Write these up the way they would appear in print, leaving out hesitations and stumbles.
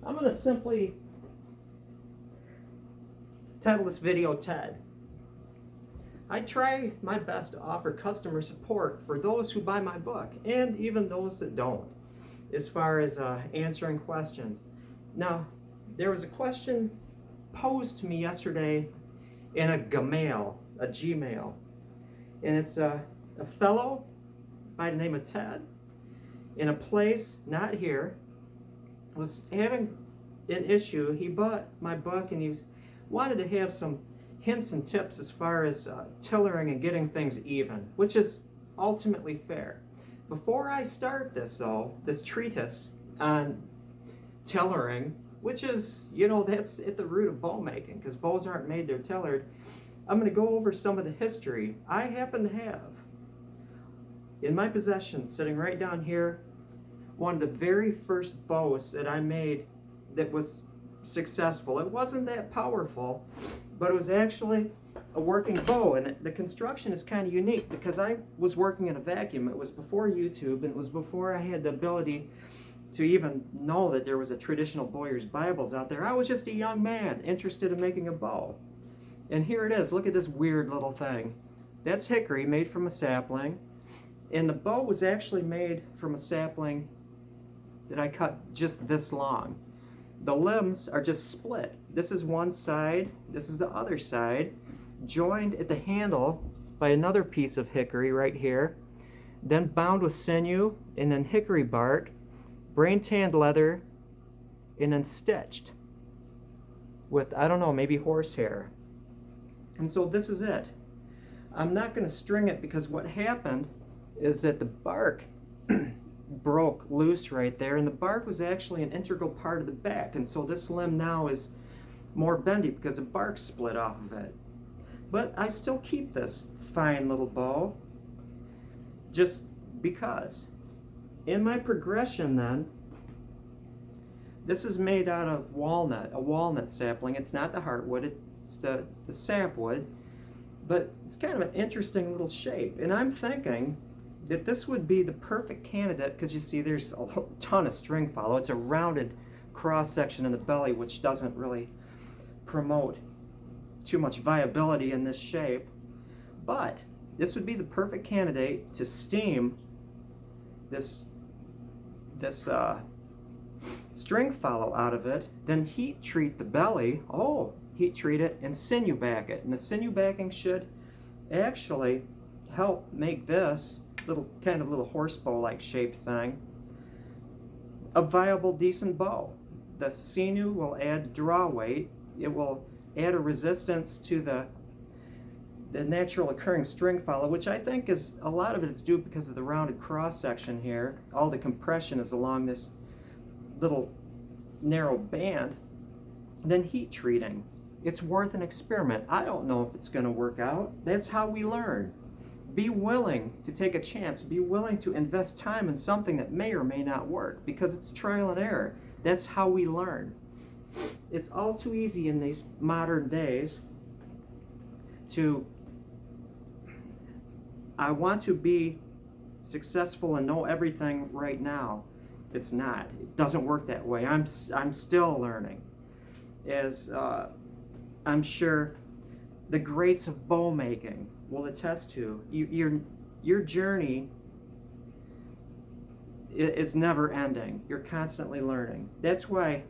I'm going to simply title this video Ted. I try my best to offer customer support for those who buy my book and even those that don't, as far as answering questions. Now, there was a question posed to me yesterday in a Gmail, and it's a fellow by the name of Ted in a place not here was having an issue. He bought my book and he wanted to have some hints and tips as far as tillering and getting things even, which is ultimately fair. Before I start this though, this treatise on tillering, which is, that's at the root of bow making, because bows aren't made, they're tillered. I'm going to go over some of the history. I happen to have in my possession, sitting right down here, one of the very first bows that I made that was successful. It wasn't that powerful, but it was actually a working bow, and the construction is kind of unique because I was working in a vacuum. It was before YouTube, and it was before I had the ability to even know that there was a traditional Boyer's Bibles out there. I was just a young man interested in making a bow. And here it is. Look at this weird little thing. That's hickory made from a sapling, and the bow was actually made from a sapling that I cut just this long. The limbs are just split. This is one side, this is the other side, joined at the handle by another piece of hickory right here, then bound with sinew, and then hickory bark, brain tanned leather, and then stitched with, I don't know, maybe horsehair. And so this is it. I'm not going to string it because what happened is that the bark broke loose right there, and the bark was actually an integral part of the back, and so this limb now is more bendy because the bark split off of it. But I still keep this fine little bow just because. In my progression then, this is made out of walnut, a walnut sapling. It's not the heartwood, it's the sapwood, but it's kind of an interesting little shape, and I'm thinking that this would be the perfect candidate because you see there's a ton of string follow. It's a rounded cross section in the belly, which doesn't really promote too much viability in this shape, but this would be the perfect candidate to steam this string follow out of it, then heat treat the belly, heat treat it and sinew back it, and the sinew backing should actually help make this little horse bow like shaped thing a viable, decent bow. The sinew will add draw weight, it will add a resistance to the natural occurring string follow, which I think is a lot of it is due because of the rounded cross section here. All the compression is along this little narrow band. Then heat treating, it's worth an experiment. I don't know if it's going to work out. That's how we learn. Be willing to take a chance. Be willing to invest time in something that may or may not work, because it's trial and error. That's how we learn. It's all too easy in these modern days I want to be successful and know everything right now. It's not. It doesn't work that way. I'm still learning. As I'm sure the greats of bow making will attest to. Your journey is never ending. You're constantly learning. That's why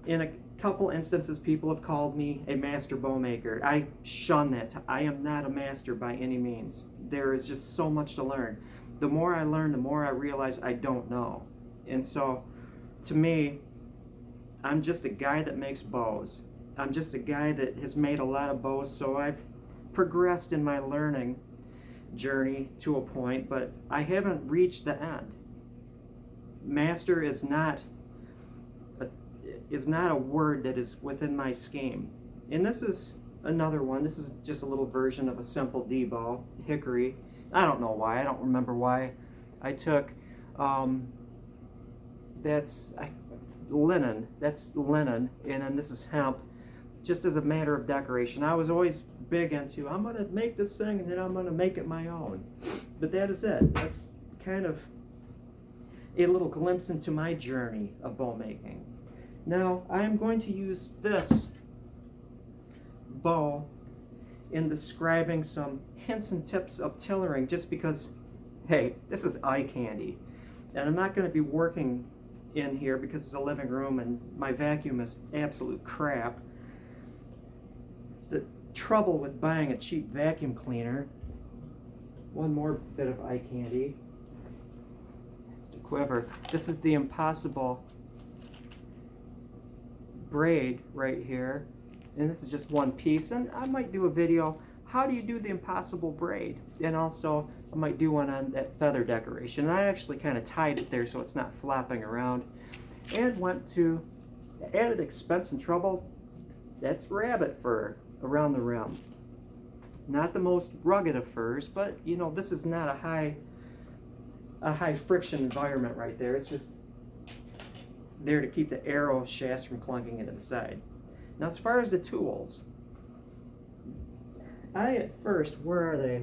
in a couple instances people have called me a master bow maker. I shun that. I am not a master by any means. There is just so much to learn. The more I learn, the more I realize I don't know. And so to me, I'm just a guy that makes bows. I'm just a guy that has made a lot of bows, so I've progressed in my learning journey to a point, but I haven't reached the end. Master is not a word that is within my scheme. And this is another one. This is just a little version of a simple D bow, hickory. I don't know why. I don't remember why I took that's linen. That's linen, and then this is hemp, just as a matter of decoration. I was always big into, I'm going to make this thing and then I'm going to make it my own. But that is it. That's kind of a little glimpse into my journey of bow making. Now I am going to use this bow in describing some hints and tips of tillering, just because, hey, this is eye candy. And I'm not going to be working in here because it's a living room and my vacuum is absolute crap. It's the trouble with buying a cheap vacuum cleaner. One more bit of eye candy. It's the quiver. This is the Impossible braid right here. And this is just one piece. And I might do a video, how do you do the Impossible braid? And also, I might do one on that feather decoration. And I actually kind of tied it there so it's not flopping around. And went to added expense and trouble. That's rabbit fur around the rim. Not the most rugged of furs, but you know, this is not a high friction environment right there. It's just there to keep the arrow shafts from clunking into the side. Now, as far as the tools, I at first, where are they?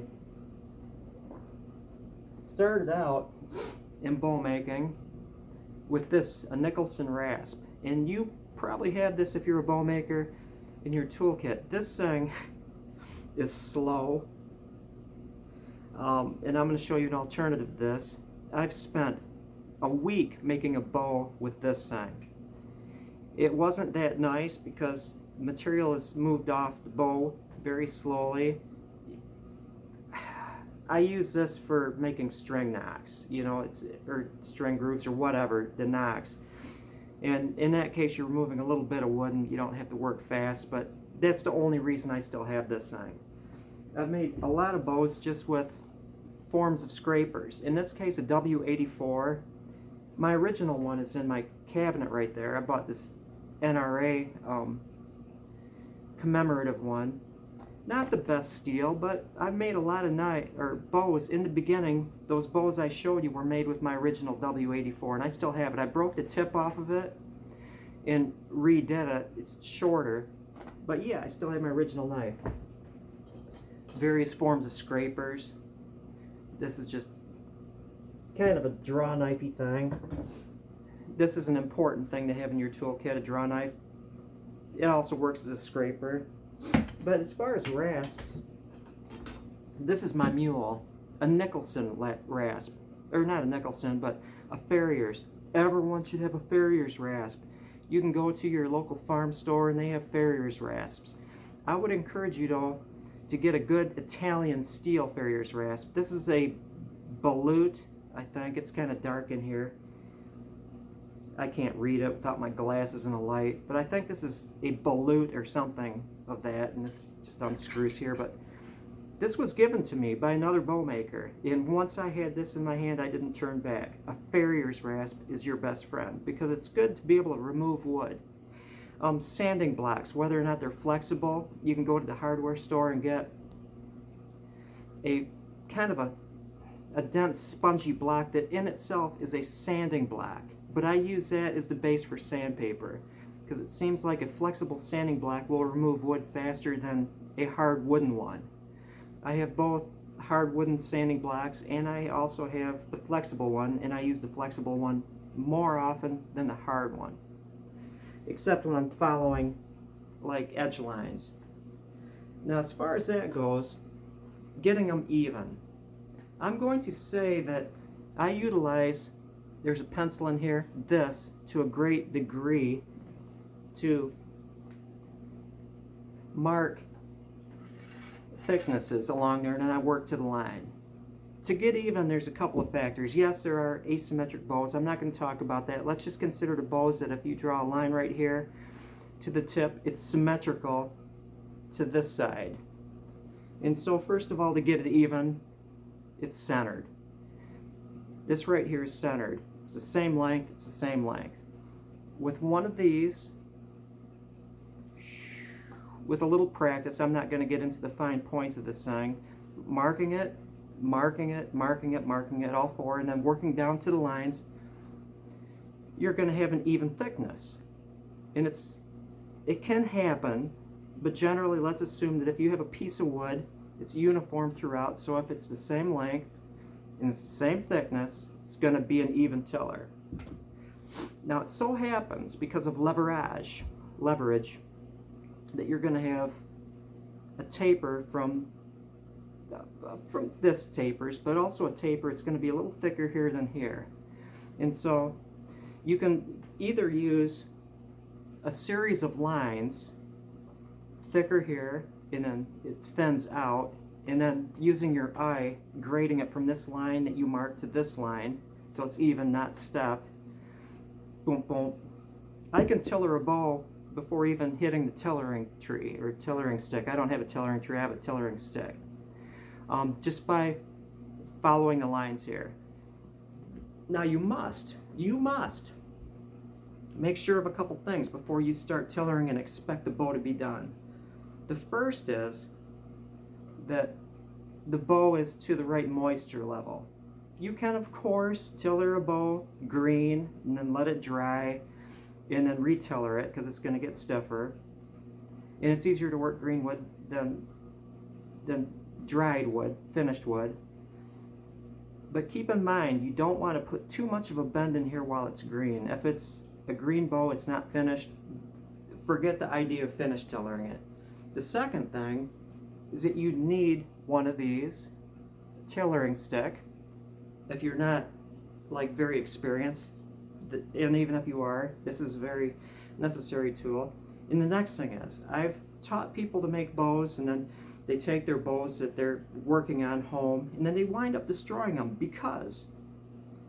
Started out in bow making with this, a Nicholson rasp. And you probably have this if you're a bow maker in your toolkit. This thing is slow. And I'm going to show you an alternative to this. I've spent a week making a bow with this thing. It wasn't that nice because material is moved off the bow very slowly. I use this for making string knocks, you know, or string grooves or whatever, the knocks. And in that case, you're removing a little bit of wood and you don't have to work fast, but that's the only reason I still have this thing. I've made a lot of bows just with forms of scrapers. In this case, a W84. My original one is in my cabinet right there. I bought this NRA commemorative one. Not the best steel, but I've made a lot of bows. In the beginning, those bows I showed you were made with my original W84, and I still have it. I broke the tip off of it and redid it. It's shorter, but yeah, I still have my original knife. Various forms of scrapers. This is just kind of a draw knifey thing. This is an important thing to have in your toolkit, a draw knife. It also works as a scraper. But as far as rasps, this is my mule, a Nicholson rasp. Or not a Nicholson, but a Farrier's. Everyone should have a Farrier's rasp. You can go to your local farm store and they have Farrier's rasps. I would encourage you though to get a good Italian steel Farrier's rasp. This is a balut, I think. It's kind of dark in here. I can't read it without my glasses and a light, but I think this is a balut or something of that, and this just unscrews here. But this was given to me by another bow maker, and once I had this in my hand, I didn't turn back. A Farrier's rasp is your best friend because it's good to be able to remove wood. Sanding blocks, whether or not they're flexible, you can go to the hardware store and get a kind of a dense spongy block that in itself is a sanding block. But I use that as the base for sandpaper because it seems like a flexible sanding block will remove wood faster than a hard wooden one. I have both hard wooden sanding blocks and I also have the flexible one, and I use the flexible one more often than the hard one, except when I'm following like edge lines. Now as far as that goes, getting them even, I'm going to say that I utilize, there's a pencil in here, this to a great degree to mark thicknesses along there, and then I work to the line. To get even, there's a couple of factors. Yes, there are asymmetric bows. I'm not going to talk about that. Let's just consider the bows that if you draw a line right here to the tip, it's symmetrical to this side. And so first of all, to get it even, it's centered. This right here is centered. It's the same length, it's the same length. With one of these, with a little practice, I'm not going to get into the fine points of this thing, marking it, marking it, marking it, marking it, all four, and then working down to the lines, you're going to have an even thickness. And it can happen, but generally let's assume that if you have a piece of wood, it's uniform throughout, so if it's the same length and it's the same thickness, it's going to be an even tiller. Now it so happens, because of leverage, that you're going to have a taper from this tapers, but also a taper. It's going to be a little thicker here than here. And so you can either use a series of lines, thicker here, and then it thins out, and then using your eye, grading it from this line that you marked to this line, so it's even, not stepped. Boom, boom. I can tiller a bow before even hitting the tillering tree or tillering stick. I don't have a tillering tree, I have a tillering stick. Just by following the lines here. Now you must make sure of a couple things before you start tillering and expect the bow to be done. The first is that the bow is to the right moisture level. You can, of course, tiller a bow green and then let it dry and then retiller it, because it's going to get stiffer. And it's easier to work green wood than dried wood, finished wood. But keep in mind, you don't want to put too much of a bend in here while it's green. If it's a green bow, it's not finished, forget the idea of finish tillering it. The second thing is that you need one of these tillering stick. If you're not like very experienced, and even if you are, this is a very necessary tool. And the next thing is, I've taught people to make bows, and then they take their bows that they're working on home, and then they wind up destroying them, because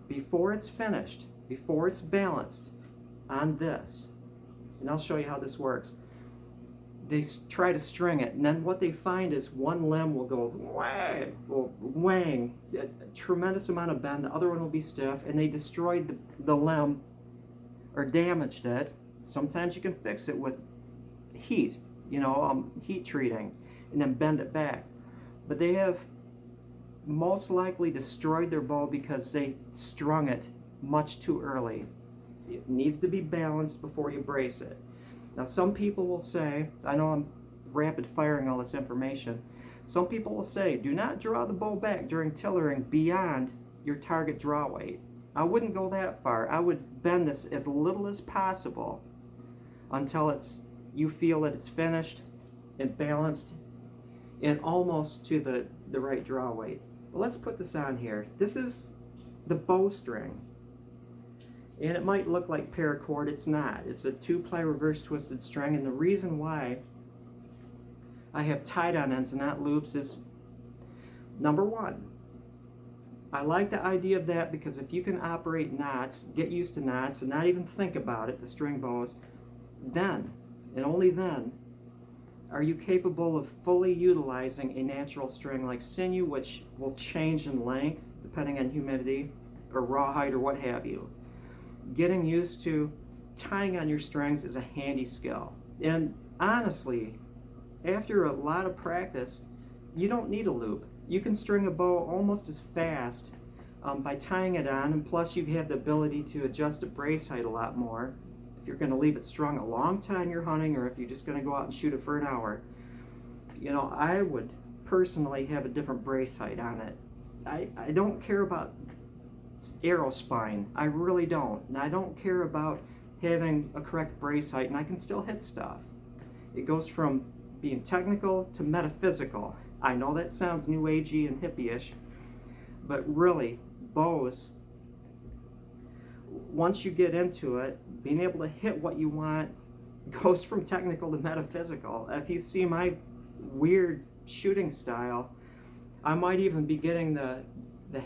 before it's finished, before it's balanced on this, and I'll show you how this works, they try to string it, and then what they find is one limb will go wang, a tremendous amount of bend, the other one will be stiff, and they destroyed the limb or damaged it. Sometimes you can fix it with heat, heat treating, and then bend it back. But they have most likely destroyed their bow because they strung it much too early. It needs to be balanced before you brace it. Now some people will say, I know I'm rapid firing all this information, some people will say, do not draw the bow back during tillering beyond your target draw weight. I wouldn't go that far. I would bend this as little as possible until you feel that it's finished and balanced and almost to the right draw weight. Well, let's put this on here. This is the bowstring. And it might look like paracord, it's not. It's a 2-ply reverse twisted string, and the reason why I have tie-down ends and not loops is, number one, I like the idea of that because if you can operate knots, get used to knots, and not even think about it, the string bows, then, and only then, are you capable of fully utilizing a natural string like sinew, which will change in length depending on humidity or rawhide or what have you. Getting used to tying on your strings is a handy skill. And honestly, after a lot of practice, you don't need a loop. You can string a bow almost as fast by tying it on, and plus you have the ability to adjust the brace height a lot more. If you're going to leave it strung a long time you're hunting, or if you're just going to go out and shoot it for an hour, I would personally have a different brace height on it. I don't care about arrow spine. I really don't. And I don't care about having a correct brace height, and I can still hit stuff. It goes from being technical to metaphysical. I know that sounds new agey and hippie-ish, but really, bows, once you get into it, being able to hit what you want goes from technical to metaphysical. If you see my weird shooting style, I might even be getting the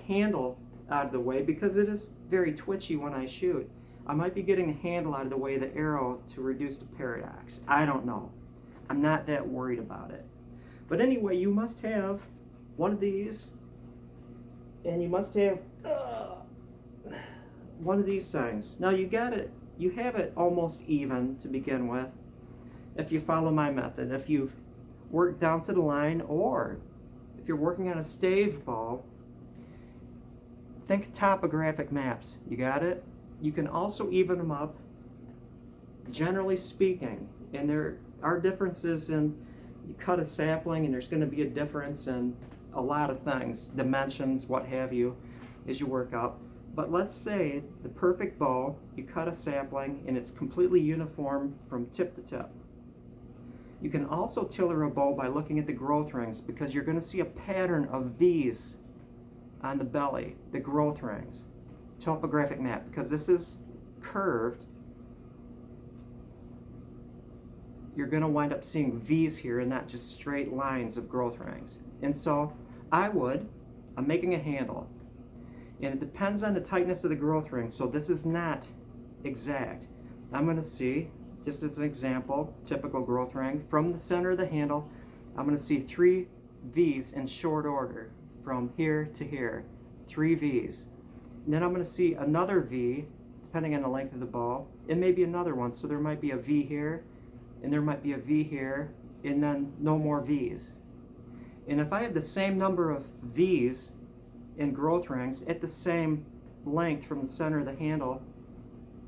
handle out of the way because it is very twitchy when I shoot. I might be getting the handle out of the way of the arrow to reduce the paradox. I don't know. I'm not that worried about it. But anyway, you must have one of these, and you must have one of these things. Now you have it almost even to begin with if you follow my method. If you've worked down to the line, or if you're working on a stave bow, think topographic maps. You got it? You can also even them up, generally speaking, and there are differences in, you cut a sapling and there's going to be a difference in a lot of things, dimensions, what have you, as you work up. But let's say the perfect bow, you cut a sapling and it's completely uniform from tip to tip. You can also tiller a bow by looking at the growth rings, because you're going to see a pattern of V's on the belly, the growth rings. Topographic map, because this is curved, you're going to wind up seeing V's here and not just straight lines of growth rings. And so I'm making a handle, and it depends on the tightness of the growth ring, so this is not exact. I'm going to see, just as an example, typical growth ring, from the center of the handle, I'm going to see 3 V's in short order, from here to here, 3 V's. And then I'm going to see another V, depending on the length of the bow, and maybe another one, so there might be a V here, and there might be a V here, and then no more V's. And if I have the same number of V's in growth rings at the same length from the center of the handle,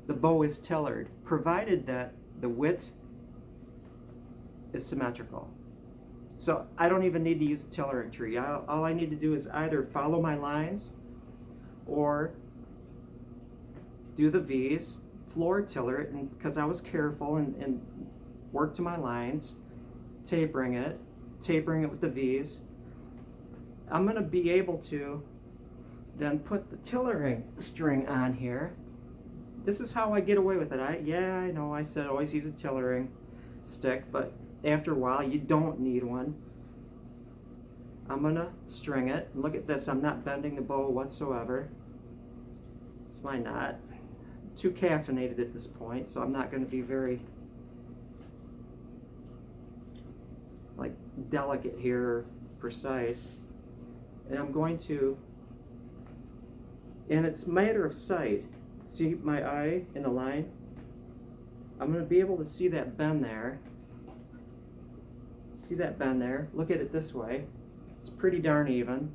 the bow is tillered, provided that the width is symmetrical. So I don't even need to use a tillering tree. All I need to do is either follow my lines or do the V's, floor tiller it, and because I was careful and worked to my lines, tapering it with the V's, I'm going to be able to then put the tillering string on here. This is how I get away with it. I know I said always use a tillering stick, but after a while you don't need one. I'm going to string it. Look at this, I'm not bending the bow whatsoever. It's my knot. Too caffeinated at this point, so I'm not going to be very delicate here, or precise. And I'm going to, and it's a matter of sight. See my eye in the line? I'm going to be able to see that bend there. See that bend there? Look at it this way. It's pretty darn even.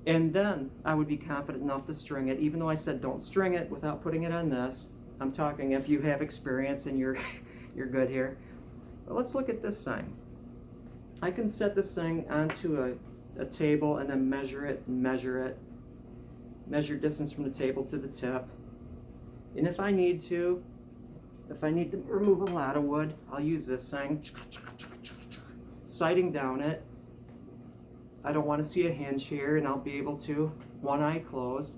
And then I would be confident enough to string it, even though I said don't string it without putting it on this. I'm talking if you have experience and you're good here. But let's look at this thing. I can set this thing onto a table and then measure it, measure distance from the table to the tip. And if I need to remove a lot of wood, I'll use this thing, sighting down it. I don't want to see a hinge here, and I'll be able to, one eye closed,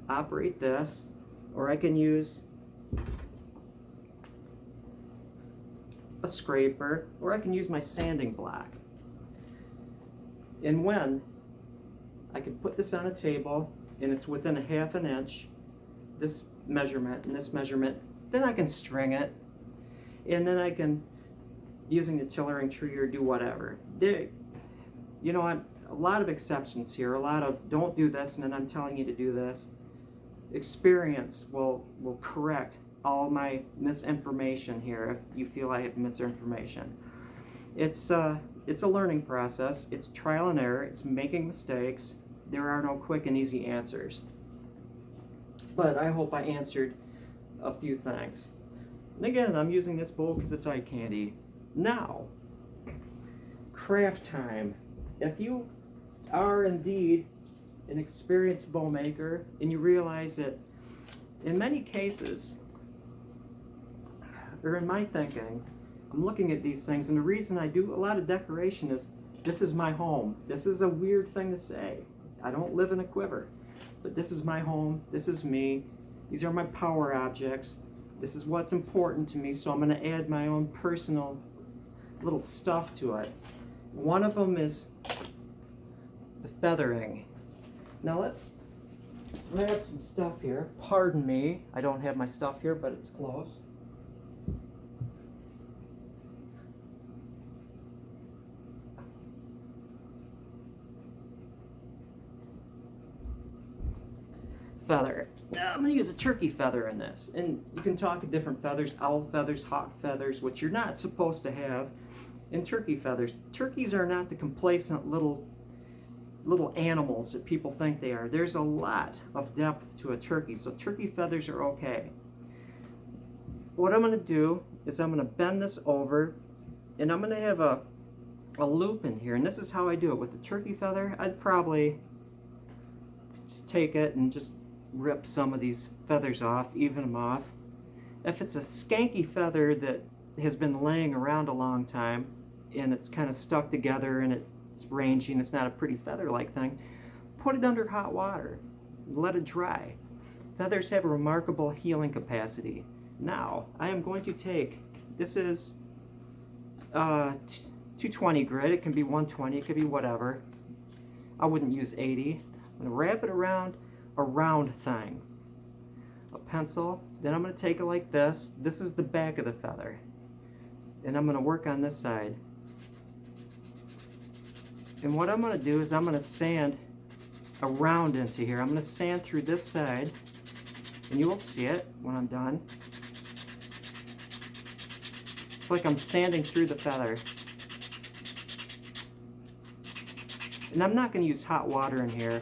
operate this, or I can use a scraper, or I can use my sanding block. And when I can put this on a table and it's within a ½ an inch, this measurement and this measurement, then I can string it, and then I can, using the tillering tree, or do whatever. You know, a lot of exceptions here, a lot of don't do this and then I'm telling you to do this. Experience will correct all my misinformation here if you feel I have misinformation. It's a learning process. It's trial and error. It's making mistakes. There are no quick and easy answers. But I hope I answered a few things. And again, I'm using this bowl because it's eye candy. Now, craft time. If you are indeed an experienced bow maker and you realize that in many cases, or in my thinking, I'm looking at these things, and the reason I do a lot of decoration is this is my home. This is a weird thing to say. I don't live in a quiver, but this is my home. This is me. These are my power objects. This is what's important to me, so I'm going to add my own personal little stuff to it. One of them is the feathering. Now let's grab some stuff here. Pardon me, I don't have my stuff here, but it's close. Feather. Now I'm going to use a turkey feather in this, and you can talk of different feathers, owl feathers, hawk feathers, which you're not supposed to have in turkey feathers. Turkeys are not the complacent little animals that people think they are. There's a lot of depth to a turkey, so turkey feathers are okay. What I'm going to do is I'm going to bend this over, and I'm going to have a loop in here, and this is how I do it. With the turkey feather, I'd probably just take it and just rip some of these feathers off, even them off. If it's a skanky feather that has been laying around a long time and it's kind of stuck together and it's ranging, it's not a pretty feather-like thing, put it under hot water, let it dry. Feathers have a remarkable healing capacity. Now, I am going to take, this is 220 grit, it can be 120, it could be whatever. I wouldn't use 80. I'm going to wrap it around a round thing. A pencil, then I'm going to take it like this. This is the back of the feather. And I'm going to work on this side. And what I'm going to do is I'm going to sand around into here. I'm going to sand through this side. And you will see it when I'm done. It's like I'm sanding through the feather. And I'm not going to use hot water in here.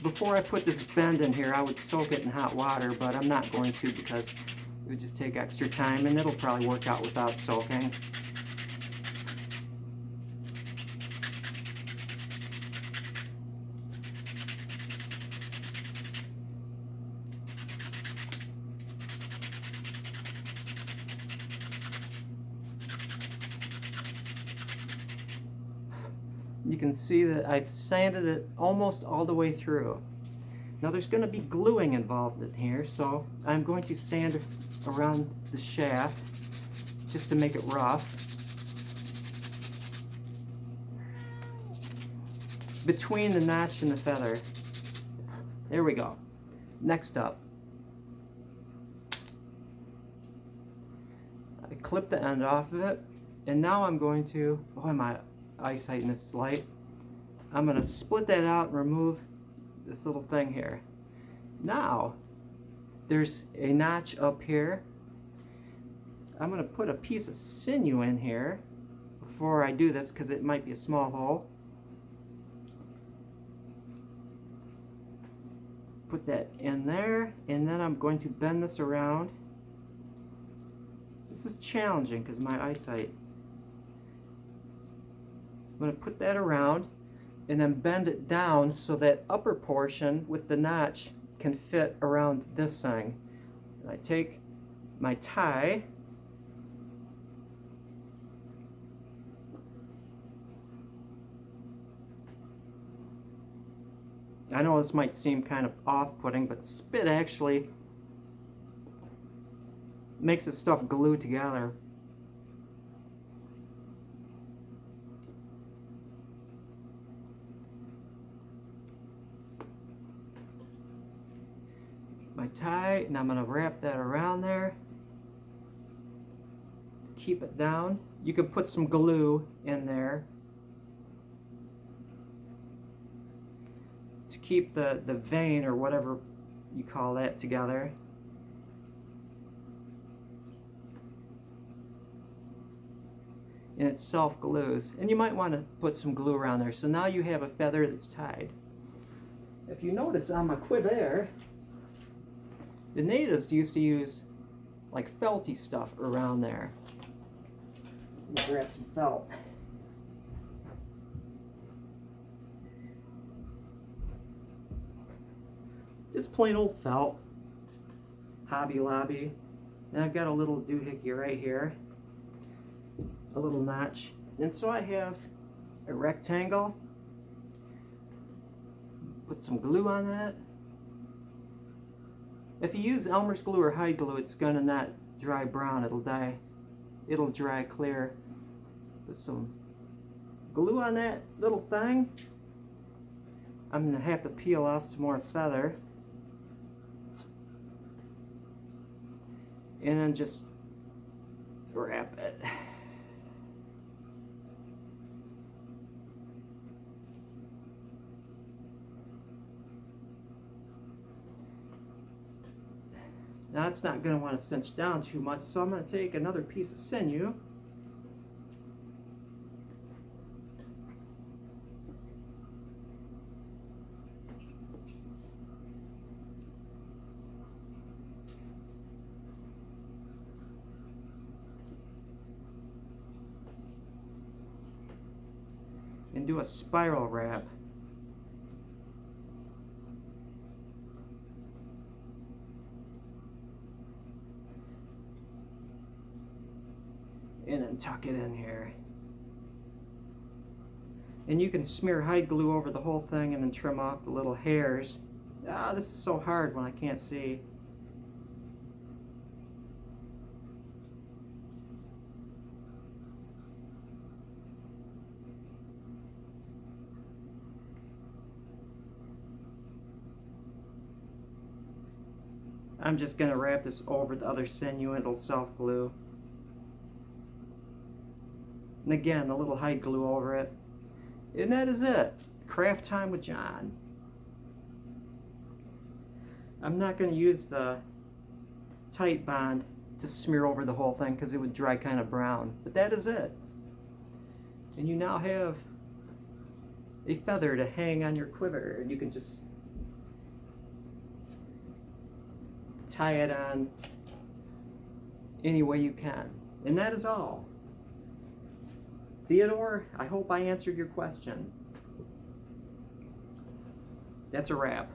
Before I put this bend in here, I would soak it in hot water, but I'm not going to because it would just take extra time and it'll probably work out without soaking. You can see that I've sanded it almost all the way through. Now there's going to be gluing involved in here, so I'm going to sand around the shaft just to make it rough. Between the notch and the feather. There we go. Next up, I clip the end off of it, and now I'm going to, boy, my eyesight in this light, I'm going to split that out and remove this little thing here. Now there's a notch up here. I'm going to put a piece of sinew in here before I do this because it might be a small hole. Put that in there, and then I'm going to bend this around. This is challenging because my eyesight. I'm going to put that around and then bend it down so that upper portion with the notch can fit around this thing. And I take my tie, I know this might seem kind of off-putting, but spit actually makes this stuff glue together. My tie, and I'm going to wrap that around there to keep it down. You can put some glue in there to keep the vein or whatever you call that together. And it self-glues. And you might want to put some glue around there. So now you have a feather that's tied. If you notice on my quiver, the natives used to use like felty stuff around there. Let me grab some felt. Just plain old felt. Hobby Lobby. And I've got a little doohickey right here. A little notch. And so I have a rectangle. Put some glue on that. If you use Elmer's glue or hide glue, it's gonna not dry brown, it'll dry clear. Put some glue on that little thing. I'm gonna have to peel off some more feather. And then just wrap it. Now it's not going to want to cinch down too much, so I'm going to take another piece of sinew. And do a spiral wrap. and then tuck it in here. And you can smear hide glue over the whole thing and then trim off the little hairs. Ah, this is so hard when I can't see. I'm just going to wrap this over the other sinew and it'll self-glue. And again, a little hide glue over it. And that is it. Craft time with John. I'm not going to use the tight bond to smear over the whole thing because it would dry kind of brown. But that is it. And you now have a feather to hang on your quiver. And you can just tie it on any way you can. And that is all. Theodore, I hope I answered your question. That's a wrap.